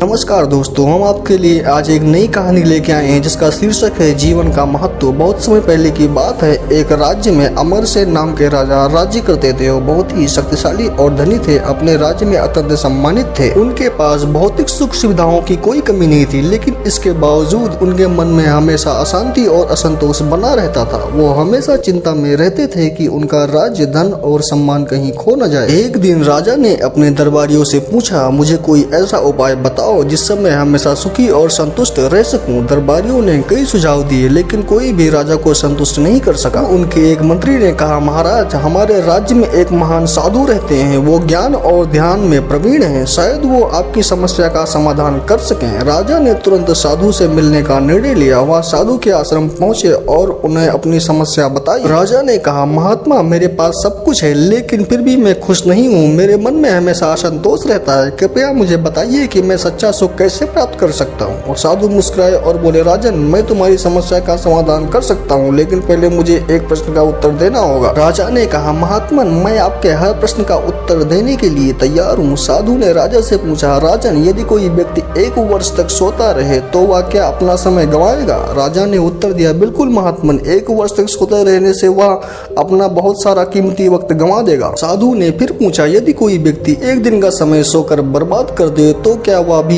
नमस्कार दोस्तों, हम आपके लिए आज एक नई कहानी लेके आए हैं जिसका शीर्षक है जीवन का महत्व। बहुत समय पहले की बात है। एक राज्य में अमरसेन नाम के राजा राज्य करते थे। वो बहुत ही शक्तिशाली और धनी थे। अपने राज्य में अत्यंत सम्मानित थे। उनके पास भौतिक सुख सुविधाओं की कोई कमी नहीं थी, लेकिन इसके बावजूद उनके मन में हमेशा अशांति और असंतोष बना रहता था। वो हमेशा चिंता में रहते थे कि उनका राज्य, धन और सम्मान कहीं खो न जाए। एक दिन राजा ने अपने दरबारियों से पूछा, मुझे कोई ऐसा उपाय बताओ जिससे मैं हमेशा सुखी और संतुष्ट रह सकूं। दरबारियों ने कई सुझाव दिए, लेकिन कोई भी राजा को संतुष्ट नहीं कर सका। उनके एक मंत्री ने कहा, महाराज, हमारे राज्य में एक महान साधु रहते हैं। वो ज्ञान और ध्यान में प्रवीण हैं। शायद वो आपकी समस्या का समाधान कर सकें। राजा ने तुरंत साधु से मिलने का निर्णय लिया। वह साधु के आश्रम पहुंचे और उन्हें अपनी समस्या बताई। राजा ने कहा, महात्मा, मेरे पास सब कुछ है, लेकिन फिर भी मैं खुश नहीं हूँ। मेरे मन में हमेशा असंतोष रहता है। कृपया मुझे बताइए कि मैं सच्चा सुख कैसे प्राप्त कर सकता हूँ। और साधु मुस्कुराए और बोले, राजन, मैं तुम्हारी समस्या का समाधान कर सकता हूँ, लेकिन पहले मुझे एक प्रश्न का उत्तर देना होगा। राजा ने कहा, महात्मा, मैं आपके हर प्रश्न का उत्तर देने के लिए तैयार हूँ। साधु ने राजा से पूछा, राजन, यदि कोई व्यक्ति 1 वर्ष तक सोता रहे तो वह क्या अपना समय गंवाएगा? राजा ने उत्तर दिया, बिल्कुल महात्मन, 1 वर्ष तक सोते रहने से वह अपना बहुत सारा कीमती वक्त गंवा देगा। साधु ने फिर पूछा, यदि कोई व्यक्ति 1 दिन का समय सोकर बर्बाद कर दे तो क्या वह भी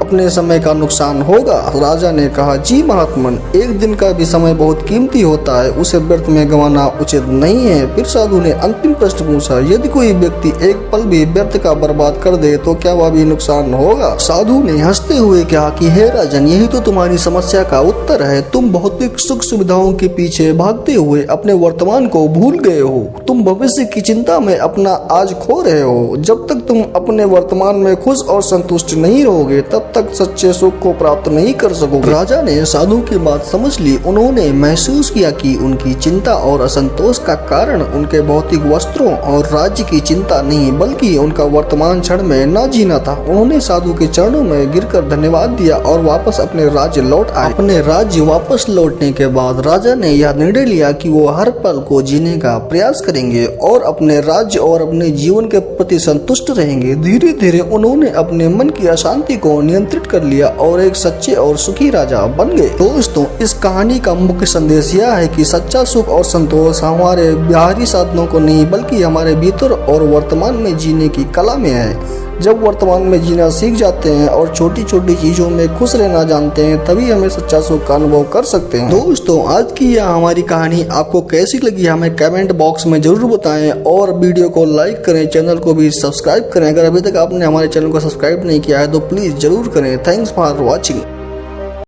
अपने समय का नुकसान होगा? राजा ने कहा, जी महात्मन, 1 दिन का भी समय बहुत कीमती होता है, उसे व्यर्थ में गंवाना उचित नहीं है। फिर साधु ने अंतिम प्रश्न पूछा, यदि कोई व्यक्ति 1 पल भी व्यर्थ का बर्बाद कर दे तो क्या वह भी नुकसान होगा? साधु ने हंसते हुए कहा कि हे राजन, यही तो तुम्हारी समस्या का उत्तर है। तुम भौतिक सुख सुविधाओं के पीछे भागते हुए अपने वर्तमान को भूल गए हो। तुम भविष्य की चिंता में अपना आज खो रहे हो। जब तक तुम अपने वर्तमान में खुश और संतुष्ट नहीं रहोगे, तब तक सच्चे सुख को प्राप्त नहीं कर सकोगे। राजा ने साधु की बात समझ ली। उन्होंने महसूस किया कि उनकी चिंता और असंतोष का कारण उनके भौतिक वस्त्रों और राज्य की चिंता नहीं, बल्कि उनका वर्तमान क्षण में न जीना था। उन्होंने साधु के चरणों में गिरकर धन्यवाद दिया और वापस अपने राज्य लौट आए। अपने राज्य वापस लौटने के बाद राजा ने यह निर्णय लिया कि वो हर पल को जीने का प्रयास करेंगे और अपने राज्य और अपने जीवन के प्रति संतुष्ट रहेंगे। धीरे धीरे उन्होंने अपने मन की अशांति को नियंत्रित कर लिया और एक सच्चे और सुखी राजा बन गए। दोस्तों, इस कहानी का मुख्य संदेश यह है कि सच्चा सुख और संतोष हमारे बाहरी साधनों को नहीं, बल्कि हमारे भीतर और वर्तमान में जीने की कला में है। जब वर्तमान में जीना सीख जाते हैं और छोटी छोटी चीजों में खुश रहना जानते हैं, तभी हमें सच्चा सुख का अनुभव कर सकते हैं। दोस्तों, आज की यह हमारी कहानी आपको कैसी लगी हमें कमेंट बॉक्स में जरूर बताएं और वीडियो को लाइक करें, चैनल को भी सब्सक्राइब करें। अगर अभी तक आपने हमारे चैनल को सब्सक्राइब नहीं किया है तो प्लीज जरूर करें। Thanks for watching.